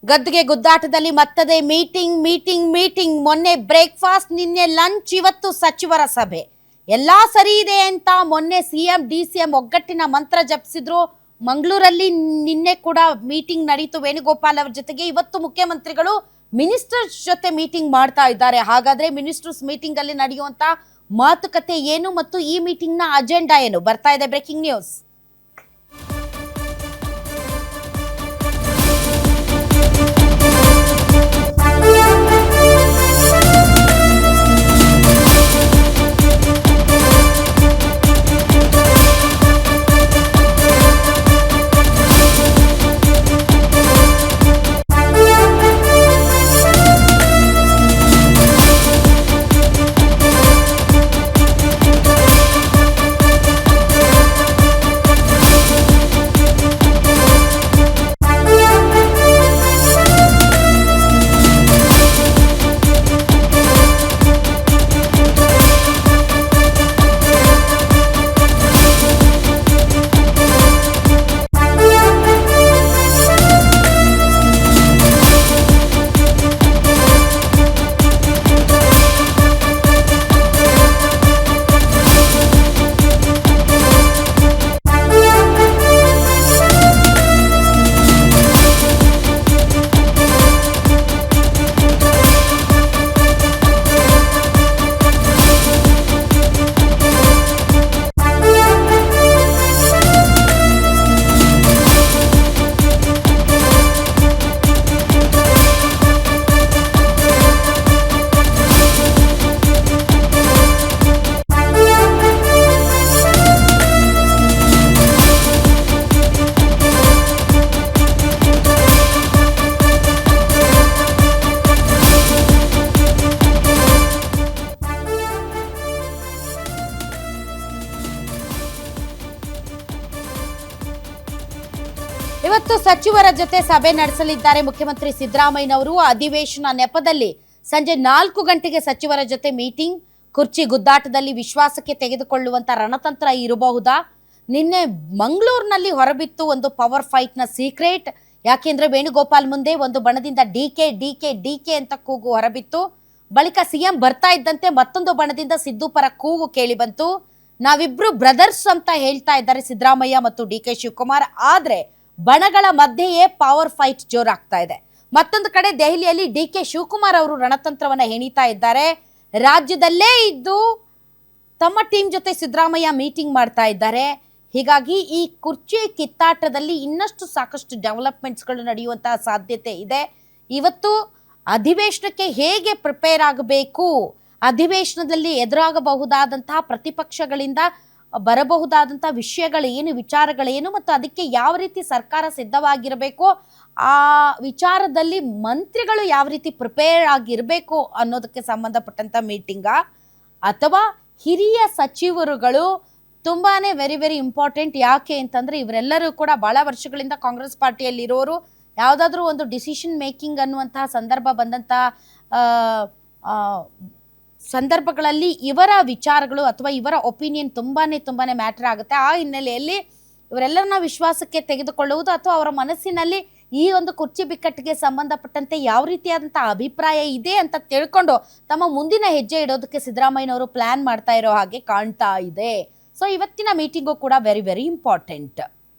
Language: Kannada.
ಗದ್ದುಗೆ ಗುದ್ದಾಟದಲ್ಲಿ ಮತ್ತದೇ ಮೀಟಿಂಗ್ ಮೊನ್ನೆ ಬ್ರೇಕ್ಫಾಸ್ಟ್, ನಿನ್ನೆ ಲಂಚ್, ಇವತ್ತು ಸಚಿವರ ಸಭೆ. ಎಲ್ಲಾ ಸರಿ ಇದೆ ಅಂತ ಮೊನ್ನೆ ಸಿಎಂ ಡಿಸಿಎಂ ಒಗ್ಗಟ್ಟಿನ ಮಂತ್ರ ಜಪಿಸಿದ್ರು. ಮಂಗಳೂರಲ್ಲಿ ನಿನ್ನೆ ಕೂಡ ಮೀಟಿಂಗ್ ನಡೀತು ವೇಣುಗೋಪಾಲ್ ಅವರ ಜೊತೆಗೆ. ಇವತ್ತು ಮುಖ್ಯಮಂತ್ರಿಗಳು ಮಿನಿಸ್ಟರ್ಸ್ ಜೊತೆ ಮೀಟಿಂಗ್ ಮಾಡ್ತಾ ಇದ್ದಾರೆ. ಹಾಗಾದ್ರೆ ಮಿನಿಸ್ಟರ್ಸ್ ಮೀಟಿಂಗ್ ಅಲ್ಲಿ ನಡೆಯುವಂತ ಮಾತುಕತೆ ಏನು ಮತ್ತು ಈ ಮೀಟಿಂಗ್ ನ ಅಜೆಂಡಾ ಏನು? ಬರ್ತಾ ಇದೆ ಬ್ರೇಕಿಂಗ್ ನ್ಯೂಸ್. ಇವತ್ತು ಸಚಿವರ ಜೊತೆ ಸಭೆ ನಡೆಸಲಿದ್ದಾರೆ ಮುಖ್ಯಮಂತ್ರಿ ಸಿದ್ದರಾಮಯ್ಯನವರು. ಅಧಿವೇಶನ ನೆಪದಲ್ಲಿ ಸಂಜೆ 4 ಗಂಟೆಗೆ ಸಚಿವರ ಜೊತೆ ಮೀಟಿಂಗ್. ಕುರ್ಚಿ ಗುದ್ದಾಟದಲ್ಲಿ ವಿಶ್ವಾಸಕ್ಕೆ ತೆಗೆದುಕೊಳ್ಳುವಂತ ರಣತಂತ್ರ ಇರಬಹುದಾ? ನಿನ್ನೆ ಮಂಗಳೂರಿನಲ್ಲಿ ಹೊರಬಿತ್ತು ಒಂದು ಪವರ್ ಫೈಟ್ ನ ಸೀಕ್ರೆಟ್. ಯಾಕೆಂದ್ರೆ ವೇಣುಗೋಪಾಲ್ ಮುಂದೆ ಒಂದು ಬಣದಿಂದ ಡಿಕೆ ಅಂತ ಕೂಗು ಹೊರಬಿತ್ತು. ಬಳಿಕ ಸಿಎಂ ಬರ್ತಾ ಇದ್ದಂತೆ ಮತ್ತೊಂದು ಬಣದಿಂದ ಸಿದ್ದು ಪರ ಕೂಗು ಕೇಳಿ ಬಂತು. ನಾವಿಬ್ರು ಬ್ರದರ್ಸ್ ಅಂತ ಹೇಳ್ತಾ ಇದ್ದಾರೆ ಸಿದ್ದರಾಮಯ್ಯ ಮತ್ತು ಡಿಕೆ ಶಿವಕುಮಾರ್. ಆದ್ರೆ ಬಣಗಳ ಮಧ್ಯೆಯೇ ಪವರ್ ಫೈಟ್ ಜೋರಾಗ್ತಾ ಇದೆ. ಮತ್ತೊಂದು ಕಡೆ ದೆಹಲಿಯಲ್ಲಿ ಡಿಕೆ ಶಿವಕುಮಾರ್ ಅವರು ರಣತಂತ್ರವನ್ನ ಹೆಣಿತಾ ಇದ್ದಾರೆ. ರಾಜ್ಯದಲ್ಲೇ ಇದ್ದು ತಮ್ಮ ಟೀಮ್ ಜೊತೆ ಸಿದ್ದರಾಮಯ್ಯ ಮೀಟಿಂಗ್ ಮಾಡ್ತಾ ಇದ್ದಾರೆ. ಹೀಗಾಗಿ ಈ ಕುರ್ಚಿ ಕಿತ್ತಾಟದಲ್ಲಿ ಇನ್ನಷ್ಟು ಸಾಕಷ್ಟು ಡೆವಲಪ್ಮೆಂಟ್ಸ್ಗಳು ನಡೆಯುವಂತಹ ಸಾಧ್ಯತೆ ಇದೆ. ಇವತ್ತು ಅಧಿವೇಶನಕ್ಕೆ ಹೇಗೆ ಪ್ರಿಪೇರ್ ಆಗಬೇಕು, ಅಧಿವೇಶನದಲ್ಲಿ ಎದುರಾಗಬಹುದಾದಂತಹ ಪ್ರತಿಪಕ್ಷಗಳಿಂದ ಬರಬಹುದಾದಂತಹ ವಿಷಯಗಳೇನು, ವಿಚಾರಗಳೇನು ಮತ್ತು ಅದಕ್ಕೆ ಯಾವ ರೀತಿ ಸರ್ಕಾರ ಸಿದ್ಧವಾಗಿರಬೇಕು, ಆ ವಿಚಾರದಲ್ಲಿ ಮಂತ್ರಿಗಳು ಯಾವ ರೀತಿ ಪ್ರಿಪೇರ್ ಆಗಿರಬೇಕು ಅನ್ನೋದಕ್ಕೆ ಸಂಬಂಧಪಟ್ಟಂತ ಮೀಟಿಂಗ, ಅಥವಾ ಹಿರಿಯ ಸಚಿವರುಗಳು ತುಂಬಾನೇ ವೆರಿ ಇಂಪಾರ್ಟೆಂಟ್. ಯಾಕೆ ಅಂತಂದ್ರೆ ಇವರೆಲ್ಲರೂ ಕೂಡ ಬಹಳ ವರ್ಷಗಳಿಂದ ಕಾಂಗ್ರೆಸ್ ಪಾರ್ಟಿಯಲ್ಲಿ ಇರೋರು. ಯಾವುದಾದ್ರೂ ಒಂದು ಡಿಸಿಷನ್ ಮೇಕಿಂಗ್ ಅನ್ನುವಂತಹ ಸಂದರ್ಭ ಬಂದಂತಹ ಸಂದರ್ಭಗಳಲ್ಲಿ ಇವರ ವಿಚಾರಗಳು ಅಥವಾ ಇವರ ಒಪಿನಿಯನ್ ತುಂಬಾನೇ ಮ್ಯಾಟರ್ ಆಗುತ್ತೆ. ಆ ಹಿನ್ನೆಲೆಯಲ್ಲಿ ಇವರೆಲ್ಲರನ್ನ ವಿಶ್ವಾಸಕ್ಕೆ ತೆಗೆದುಕೊಳ್ಳುವುದು ಅಥವಾ ಅವರ ಮನಸ್ಸಿನಲ್ಲಿ ಈ ಒಂದು ಕುರ್ಚಿ ಬಿಕ್ಕಟ್ಟಿಗೆ ಸಂಬಂಧಪಟ್ಟಂತೆ ಯಾವ ರೀತಿಯಾದಂತಹ ಅಭಿಪ್ರಾಯ ಇದೆ ಅಂತ ತಿಳ್ಕೊಂಡು ತಮ್ಮ ಮುಂದಿನ ಹೆಜ್ಜೆ ಇಡೋದಕ್ಕೆ ಸಿದ್ದರಾಮಯ್ಯನವರು ಪ್ಲಾನ್ ಮಾಡ್ತಾ ಇರೋ ಹಾಗೆ ಕಾಣ್ತಾ ಇದೆ. ಸೊ ಇವತ್ತಿನ ಮೀಟಿಂಗು ಕೂಡ ವೆರಿ ಇಂಪಾರ್ಟೆಂಟ್.